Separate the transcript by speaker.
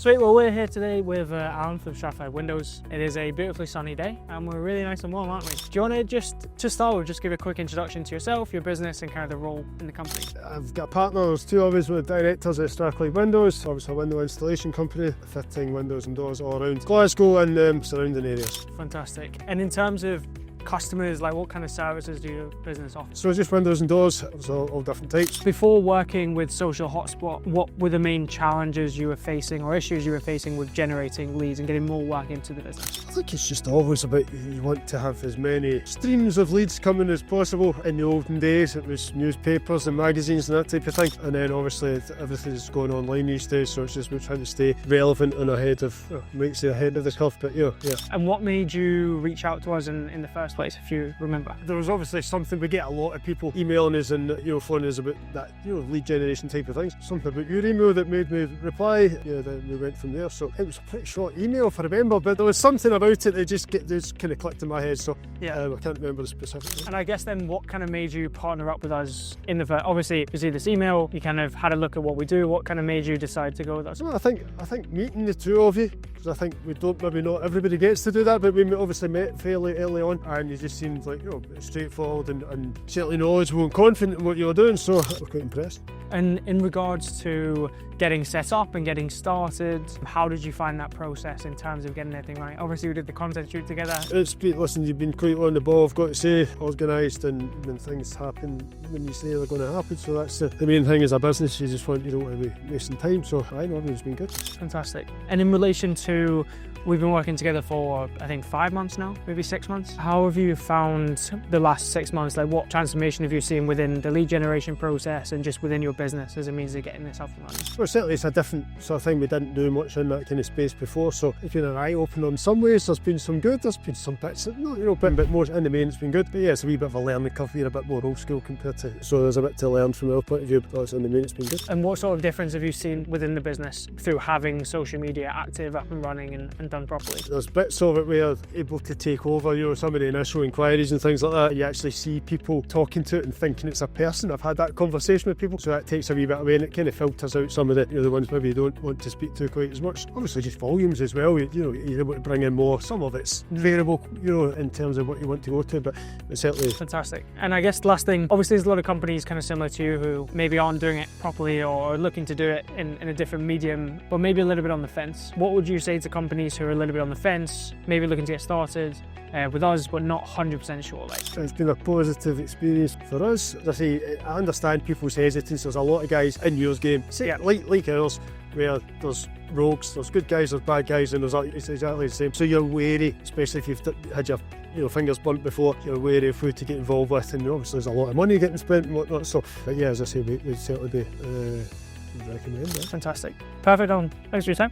Speaker 1: Sweet, well we're here today with Alan from Strathclyde Windows. It is a beautifully sunny day and we're really nice and warm, aren't we? Do you want to to start with, just give a quick introduction to yourself, your business and kind of the role in the company?
Speaker 2: I've got partners, two of us with directors at Strathclyde Windows. Obviously a window installation company, fitting windows and doors all around Glasgow and surrounding areas.
Speaker 1: Fantastic. And in terms of customers, like what kind of services do your business offer?
Speaker 2: So just windows and doors, it was all different types.
Speaker 1: Before working with Social Hotspot, what were the main challenges you were facing or issues you were facing with generating leads and getting more work into the business?
Speaker 2: I think it's just always about you want to have as many streams of leads coming as possible. In the olden days it was newspapers and magazines and that type of thing, and then obviously everything's going online these days, so it's just about trying to stay relevant and ahead of, might say ahead of the curve, but yeah.
Speaker 1: And what made you reach out to us in the first place, if you remember?
Speaker 2: There was obviously something, we get a lot of people emailing us and phoning us about that lead generation type of things. Something about your email that made me reply. Then we went from there. So it was a pretty short email if I remember, but there was something about it that just kind of clicked in my head. So I can't remember the specifics.
Speaker 1: And I guess then what kind of made you partner up with us in the obviously you see this email, you kind of had a look at what we do. What kind of made you decide to go with us?
Speaker 2: Well, I think meeting the two of you, because I think maybe not everybody gets to do that, but we obviously met fairly early on and you just seemed like straightforward and certainly knowledgeable and confident in what you were doing, so we're quite impressed.
Speaker 1: And in regards to getting set up and getting started, how did you find that process in terms of getting everything right? Obviously we did the content shoot together.
Speaker 2: Listen, you've been quite on the ball, I've got to say, organised, and when things happen when you say they're going to happen, so that's the main thing as a business. You don't want to be wasting time, so I know everything's been good.
Speaker 1: Fantastic. And in relation to, we've been working together for I think 5 months now, maybe 6 months. How have you found the last 6 months? Like what transformation have you seen within the lead generation process and just within your business as a means of getting this up and running?
Speaker 2: Well, certainly it's a different sort of thing. We didn't do much in that kind of space before, so it's been an eye-opener in some ways. There's been some good, there's been some bits that, bit more in the main it's been good. But yeah, it's a wee bit of a learning curve here, a bit more old school compared to, so there's a bit to learn from our point of view, but in the main it's been good.
Speaker 1: And what sort of difference have you seen within the business through having social media active, up and running and done properly?
Speaker 2: There's bits of it where able to take over, some of the initial inquiries and things like that. You actually see people talking to it and thinking it's a person. I've had that conversation with people, so that takes a wee bit away and it kind of filters out some of the ones maybe you don't want to speak to quite as much. Obviously just volumes as well, you're able to bring in more. Some of it's variable, in terms of what you want to go to, but it's certainly...
Speaker 1: Fantastic. And I guess the last thing, obviously there's a lot of companies kind of similar to you who maybe aren't doing it properly or looking to do it in a different medium, but maybe a little bit on the fence. What would you say to companies who are a little bit on the fence, maybe looking to get started with us, but not 100% sure?
Speaker 2: It's been a positive experience for us. As I say, I understand people's hesitance. There's a lot of guys in yours game, like ours, where there's rogues, there's good guys, there's bad guys, and it's exactly the same. So you're wary, especially if you've had your fingers burnt before, you're wary of who to get involved with, and obviously there's a lot of money getting spent and whatnot. So, but yeah, as I say, we'd certainly be recommend that.
Speaker 1: Fantastic. Perfect, Alan. Thanks for your time.